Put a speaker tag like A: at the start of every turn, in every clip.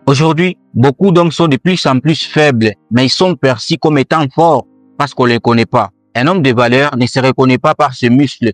A: Aujourd'hui, beaucoup d'hommes sont de plus en plus faibles, mais ils sont perçus comme étant forts parce qu'on ne les connaît pas. Un homme de valeur ne se reconnaît pas par ses muscles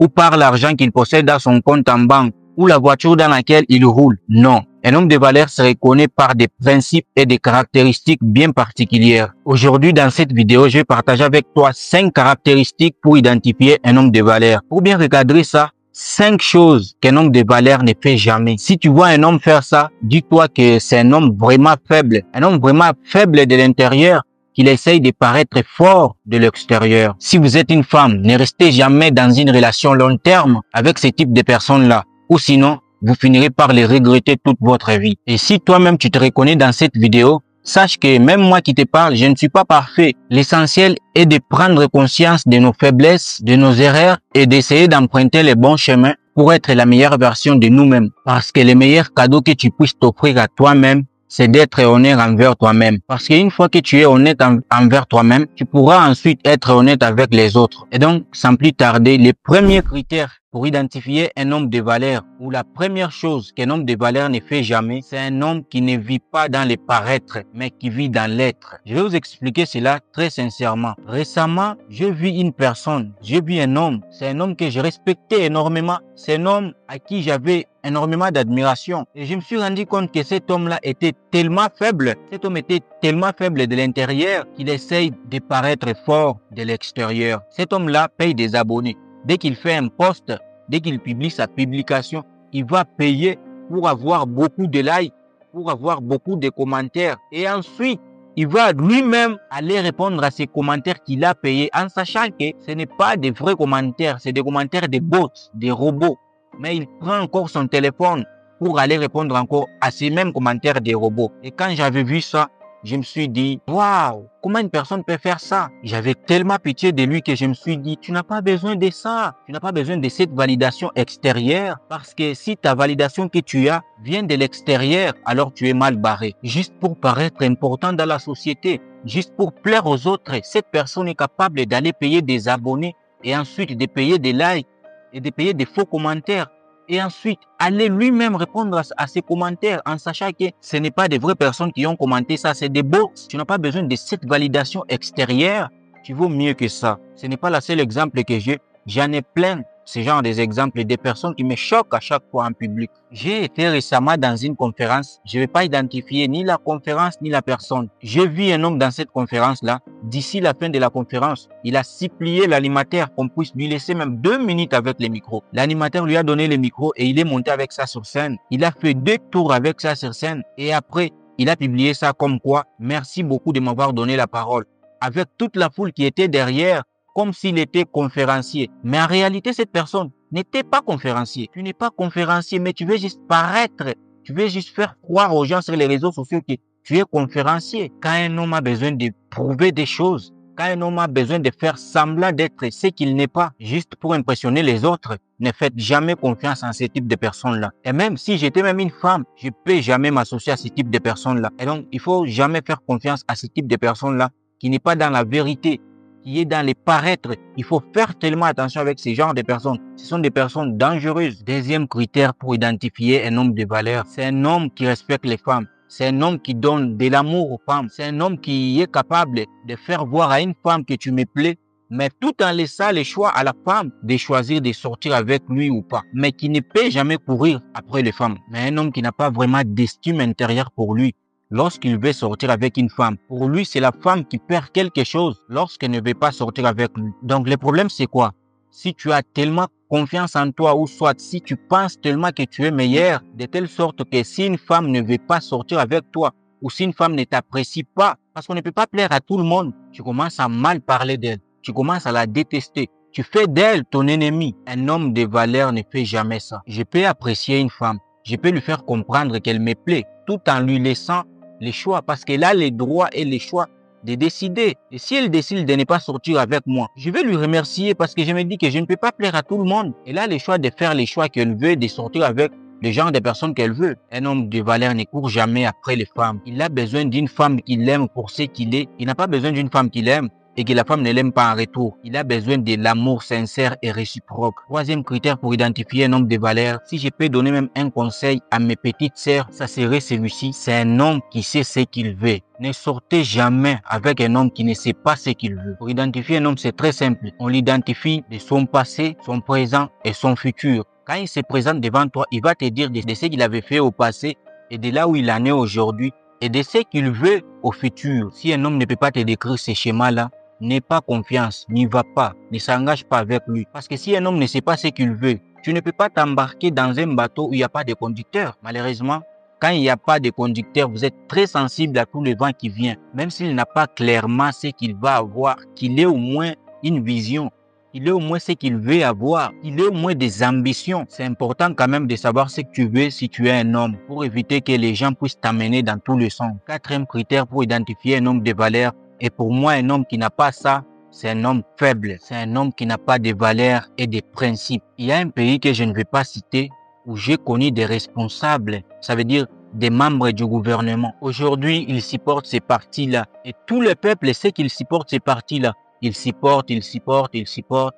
A: ou par l'argent qu'il possède dans son compte en banque ou la voiture dans laquelle il roule. Non. Un homme de valeur se reconnaît par des principes et des caractéristiques bien particulières. Aujourd'hui, dans cette vidéo, je vais partager avec toi 5 caractéristiques pour identifier un homme de valeur. Pour bien recadrer ça, 5 choses qu'un homme de valeur ne fait jamais. Si tu vois un homme faire ça, dis-toi que c'est un homme vraiment faible. Un homme vraiment faible de l'intérieur, qu'il essaye de paraître fort de l'extérieur. Si vous êtes une femme, ne restez jamais dans une relation long terme avec ce type de personnes-là. Ou sinon, vous finirez par les regretter toute votre vie. Et si toi-même tu te reconnais dans cette vidéo, sache que même moi qui te parle, je ne suis pas parfait. L'essentiel est de prendre conscience de nos faiblesses, de nos erreurs et d'essayer d'emprunter les bons chemins pour être la meilleure version de nous-mêmes. Parce que le meilleur cadeau que tu puisses t'offrir à toi-même, c'est d'être honnête envers toi-même. Parce qu'une fois que tu es honnête envers toi-même, tu pourras ensuite être honnête avec les autres. Et donc, sans plus tarder, les premiers critères pour identifier un homme de valeur, ou la première chose qu'un homme de valeur ne fait jamais, c'est un homme qui ne vit pas dans les paraître, mais qui vit dans l'être. Je vais vous expliquer cela très sincèrement. Récemment, je vis une personne, j'ai vu un homme, c'est un homme que je respectais énormément, c'est un homme à qui j'avais énormément d'admiration. Et je me suis rendu compte que cet homme-là était tellement faible, cet homme était tellement faible de l'intérieur qu'il essaye de paraître fort de l'extérieur. Cet homme-là paye des abonnés. Dès qu'il fait un post, dès qu'il publie sa publication, il va payer pour avoir beaucoup de likes, pour avoir beaucoup de commentaires. Et ensuite, il va lui-même aller répondre à ces commentaires qu'il a payés en sachant que ce n'est pas des vrais commentaires, c'est des commentaires de bots, des robots. Mais il prend encore son téléphone pour aller répondre encore à ces mêmes commentaires des robots. Et quand j'avais vu ça, je me suis dit, waouh, comment une personne peut faire ça? J'avais tellement pitié de lui que je me suis dit, tu n'as pas besoin de ça. Tu n'as pas besoin de cette validation extérieure. Parce que si ta validation que tu as vient de l'extérieur, alors tu es mal barré. Juste pour paraître important dans la société, juste pour plaire aux autres, cette personne est capable d'aller payer des abonnés et ensuite de payer des likes et de payer des faux commentaires. Et ensuite, aller lui-même répondre à ces commentaires en sachant que ce n'est pas des vraies personnes qui ont commenté ça, c'est des bots. Tu n'as pas besoin de cette validation extérieure. Tu vaux mieux que ça. Ce n'est pas le seul exemple que j'ai. J'en ai plein, ce genre des exemples des personnes qui me choquent à chaque fois en public. J'ai été récemment dans une conférence. Je ne vais pas identifier ni la conférence ni la personne. J'ai vu un homme dans cette conférence-là. D'ici la fin de la conférence, il a supplié l'animateur qu'on puisse lui laisser même 2 minutes avec les micros. L'animateur lui a donné le micro et il est monté avec ça sur scène. Il a fait 2 tours avec ça sur scène et après, il a publié ça comme quoi « Merci beaucoup de m'avoir donné la parole » avec toute la foule qui était derrière comme s'il était conférencier. Mais en réalité, cette personne n'était pas conférencier. Tu n'es pas conférencier, mais tu veux juste paraître. Tu veux juste faire croire aux gens sur les réseaux sociaux que tu es conférencier. Quand un homme a besoin de prouver des choses, quand un homme a besoin de faire semblant d'être ce qu'il n'est pas, juste pour impressionner les autres, ne faites jamais confiance en ce type de personnes-là. Et même si j'étais même une femme, je ne peux jamais m'associer à ce type de personnes-là. Et donc, il faut jamais faire confiance à ce type de personnes-là qui n'est pas dans la vérité, qui est dans les paraître. Il faut faire tellement attention avec ces genres de personnes. Ce sont des personnes dangereuses. Deuxième critère pour identifier un homme de valeur, c'est un homme qui respecte les femmes. C'est un homme qui donne de l'amour aux femmes. C'est un homme qui est capable de faire voir à une femme que tu me plais, mais tout en laissant le choix à la femme de choisir de sortir avec lui ou pas. Mais qui ne peut jamais courir après les femmes. Mais un homme qui n'a pas vraiment d'estime intérieure pour lui. Lorsqu'il veut sortir avec une femme, pour lui, c'est la femme qui perd quelque chose lorsqu'elle ne veut pas sortir avec lui. Donc, le problème, c'est quoi? Si tu as tellement confiance en toi ou soit si tu penses tellement que tu es meilleur, de telle sorte que si une femme ne veut pas sortir avec toi ou si une femme ne t'apprécie pas, parce qu'on ne peut pas plaire à tout le monde, tu commences à mal parler d'elle, tu commences à la détester. Tu fais d'elle ton ennemi. Un homme de valeur ne fait jamais ça. Je peux apprécier une femme, je peux lui faire comprendre qu'elle me plaît tout en lui laissant les choix parce qu'elle a les droits et les choix de décider. Et si elle décide de ne pas sortir avec moi, je vais lui remercier parce que je me dis que je ne peux pas plaire à tout le monde. Elle a le choix de faire les choix qu'elle veut, de sortir avec le genre de personnes qu'elle veut. Un homme de valeur ne court jamais après les femmes. Il a besoin d'une femme qui l'aime pour ce qu'il est. Il n'a pas besoin d'une femme qui l'aime et que la femme ne l'aime pas en retour. Il a besoin de l'amour sincère et réciproque. Troisième critère pour identifier un homme de valeur, si je peux donner même un conseil à mes petites sœurs, ça serait celui-ci. C'est un homme qui sait ce qu'il veut. Ne sortez jamais avec un homme qui ne sait pas ce qu'il veut. Pour identifier un homme, c'est très simple. On l'identifie de son passé, son présent et son futur. Quand il se présente devant toi, il va te dire de ce qu'il avait fait au passé et de là où il en est aujourd'hui et de ce qu'il veut au futur. Si un homme ne peut pas te décrire ces schémas-là, n'aie pas confiance, n'y va pas, ne s'engage pas avec lui. Parce que si un homme ne sait pas ce qu'il veut, tu ne peux pas t'embarquer dans un bateau où il n'y a pas de conducteur. Malheureusement, quand il n'y a pas de conducteur, vous êtes très sensible à tout le vent qui vient. Même s'il n'a pas clairement ce qu'il va avoir, qu'il ait au moins une vision, qu'il ait au moins ce qu'il veut avoir, qu'il ait au moins des ambitions. C'est important quand même de savoir ce que tu veux si tu es un homme pour éviter que les gens puissent t'amener dans tous les sens. Quatrième critère pour identifier un homme de valeur, et pour moi un homme qui n'a pas ça, c'est un homme faible. C'est un homme qui n'a pas de valeurs et de principes. Il y a un pays que je ne vais pas citer où j'ai connu des responsables, ça veut dire des membres du gouvernement. Aujourd'hui, ils supportent ces partis-là. Et tout le peuple sait qu'ils supportent ces partis-là. Ils supportent.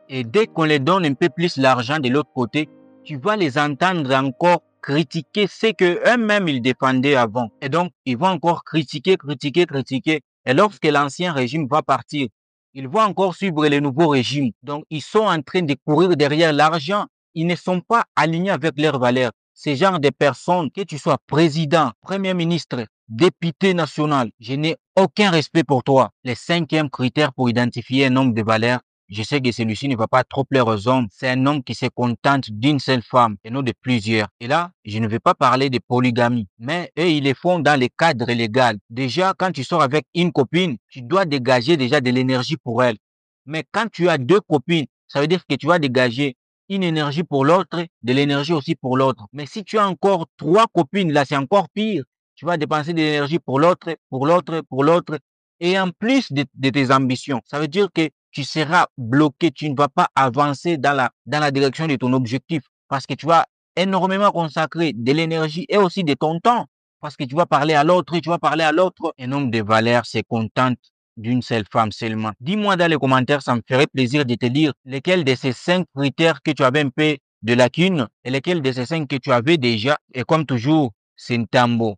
A: Et dès qu'on les donne un peu plus l'argent de l'autre côté, tu vas les entendre encore critiquer ce qu'eux-mêmes ils défendaient avant. Et donc, ils vont encore critiquer. Et lorsque l'ancien régime va partir, ils vont encore suivre le nouveau régime. Donc, ils sont en train de courir derrière l'argent. Ils ne sont pas alignés avec leurs valeurs. Ces genres de personnes, que tu sois président, premier ministre, député national, je n'ai aucun respect pour toi. Le cinquième critère pour identifier un homme de valeur, je sais que celui-ci ne va pas trop plaire aux hommes. C'est un homme qui se contente d'une seule femme et non de plusieurs. Et là, je ne vais pas parler de polygamie, mais eux, ils le font dans les cadres légaux. Déjà, quand tu sors avec une copine, tu dois dégager déjà de l'énergie pour elle. Mais quand tu as deux copines, ça veut dire que tu vas dégager une énergie pour l'autre, de l'énergie aussi pour l'autre. Mais si tu as encore trois copines, là, c'est encore pire. Tu vas dépenser de l'énergie pour l'autre, et en plus de tes ambitions. Ça veut dire que tu seras bloqué, tu ne vas pas avancer dans la direction de ton objectif parce que tu vas énormément consacrer de l'énergie et aussi de ton temps parce que tu vas parler à l'autre. Un homme de valeur se contente d'une seule femme seulement. Dis-moi dans les commentaires, ça me ferait plaisir de te dire lesquels de ces 5 critères que tu avais un peu de lacunes et lesquels de ces 5 que tu avais déjà. Et comme toujours, c'est un tambour.